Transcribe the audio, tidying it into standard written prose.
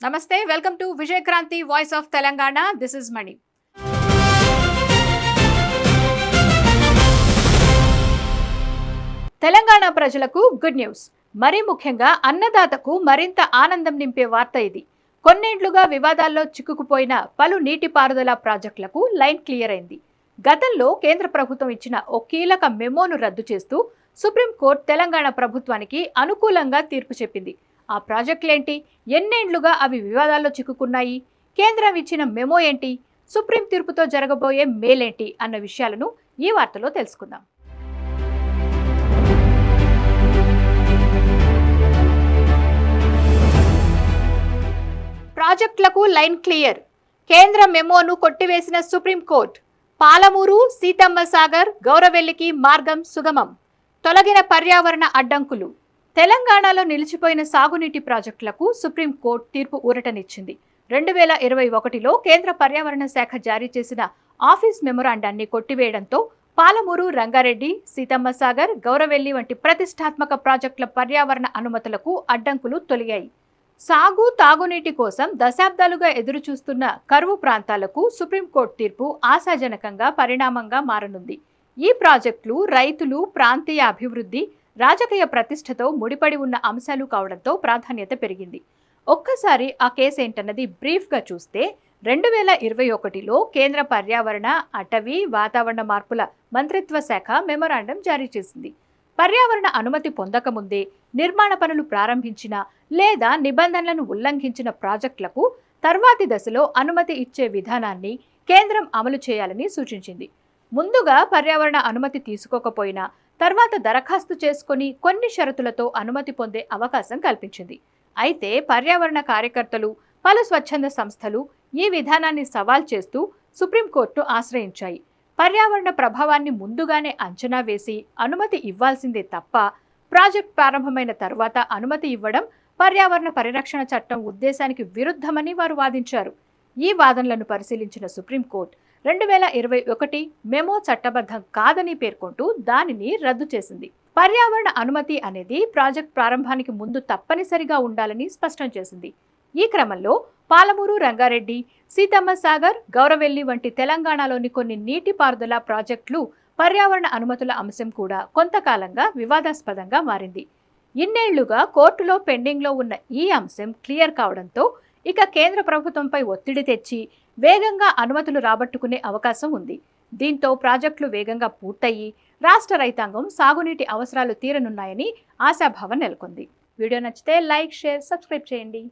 నమస్తే, welcome to Vijayakranti voice of Telangana. This is Mani. Telangana ప్రజలకు good news. మరీ ముఖ్యంగా అన్నదాతకు మరింత ఆనందం నింపే వార్త ఇది. కొన్నేండ్లుగా వివాదాల్లో చిక్కుకుపోయిన పలు నీటిపారుదల ప్రాజెక్టులకు లైన్ క్లియర్ అయింది. గతంలో కేంద్ర ప్రభుత్వం ఇచ్చిన ఓ కీలక మెమోను రద్దు చేస్తూ సుప్రీంకోర్టు తెలంగాణ ప్రభుత్వానికి అనుకూలంగా తీర్పు చెప్పింది. ఆ ప్రాజెక్టులేంటి, ఎన్నేండ్లుగా అవి వివాదాల్లో చిక్కుకున్నాయి, కేంద్రం ఇచ్చిన మెమో ఏంటి, సుప్రీం తీర్పుతో జరగబోయే మేలేంటి అన్న విషయాలను ఈ వార్తలో తెలుసుకుందాం. ప్రాజెక్టులకు లైన్ క్లియర్. కేంద్ర మెమోను కొట్టివేసిన సుప్రీంకోర్టు. పాలమూరు, సీతమ్మ సాగర్, గౌరవెల్లికి మార్గం సుగమం. తొలగిన పర్యావరణ అడ్డంకులు. తెలంగాణలో నిలిచిపోయిన సాగునీటి ప్రాజెక్టులకు సుప్రీంకోర్టు తీర్పు ఊరటనిచ్చింది. 2021లో కేంద్ర పర్యావరణ శాఖ జారీ చేసిన ఆఫీస్ మెమొరాండాన్ని కొట్టివేయడంతో పాలమూరు, రంగారెడ్డి, సీతమ్మ సాగర్, గౌరవెల్లి వంటి ప్రతిష్టాత్మక ప్రాజెక్టుల పర్యావరణ అనుమతులకు అడ్డంకులు తొలగాయి. సాగు, తాగునీటి కోసం దశాబ్దాలుగా ఎదురుచూస్తున్న కరువు ప్రాంతాలకు సుప్రీంకోర్టు తీర్పు ఆశాజనకంగా పరిణామంగా మారనుంది. ఈ ప్రాజెక్టులు రైతులు, ప్రాంతీయ అభివృద్ధి, రాజకీయ ప్రతిష్టతో ముడిపడి ఉన్న అంశాలు కావడంతో ప్రాధాన్యత పెరిగింది. ఒక్కసారి ఆ కేసు ఏంటన్నది బ్రీఫ్గా చూస్తే 2021లో కేంద్ర పర్యావరణ, అటవీ, వాతావరణ మార్పుల మంత్రిత్వ శాఖ మెమొరాండం జారీ చేసింది. పర్యావరణ అనుమతి పొందకముందే నిర్మాణ పనులు ప్రారంభించిన లేదా నిబంధనలను ఉల్లంఘించిన ప్రాజెక్టులకు తర్వాతి దశలో అనుమతి ఇచ్చే విధానాన్ని కేంద్రం అమలు చేయాలని సూచించింది. ముందుగా పర్యావరణ అనుమతి తీసుకోకపోయినా తర్వాత దరఖాస్తు చేసుకుని కొన్ని షరతులతో అనుమతి పొందే అవకాశం కల్పించింది. అయితే పర్యావరణ కార్యకర్తలు, పలు స్వచ్ఛంద సంస్థలు ఈ విధానాన్ని సవాల్ చేస్తూ సుప్రీంకోర్టును ఆశ్రయించాయి. పర్యావరణ ప్రభావాన్ని ముందుగానే అంచనా వేసి అనుమతి ఇవ్వాల్సిందే తప్ప ప్రాజెక్ట్ ప్రారంభమైన తర్వాత అనుమతి ఇవ్వడం పర్యావరణ పరిరక్షణ చట్టం ఉద్దేశానికి విరుద్ధమని వారు వాదించారు. ఈ వాదనలను పరిశీలించిన సుప్రీంకోర్టు 2021 మెమో చట్టబద్ధం కాదని పేర్కొంటూ దానిని రద్దు చేసింది. పర్యావరణ అనుమతి అనేది ప్రాజెక్ట్ ప్రారంభానికి ముందు తప్పనిసరిగా ఉండాలని స్పష్టం చేసింది. ఈ క్రమంలో పాలమూరు, రంగారెడ్డి, సీతమ్మ సాగర్, గౌరవెల్లి వంటి తెలంగాణలోని కొన్ని నీటిపారుదల ప్రాజెక్టులు పర్యావరణ అనుమతుల అంశం కూడా కొంతకాలంగా వివాదాస్పదంగా మారింది. ఇన్నేళ్లుగా కోర్టులో పెండింగ్లో ఉన్న ఈ అంశం క్లియర్ కావడంతో ఇక కేంద్ర ప్రభుత్వంపై ఒత్తిడి తెచ్చి వేగంగా అనుమతులు రాబట్టుకునే అవకాశం ఉంది. దీంతో ప్రాజెక్టులు వేగంగా పూర్తయి రాష్ట్ర రైతాంగం సాగునీటి అవసరాలు తీరనున్నాయని ఆశాభావం నెలకొంది. వీడియో నచ్చితే లైక్, షేర్, సబ్స్క్రైబ్ చేయండి.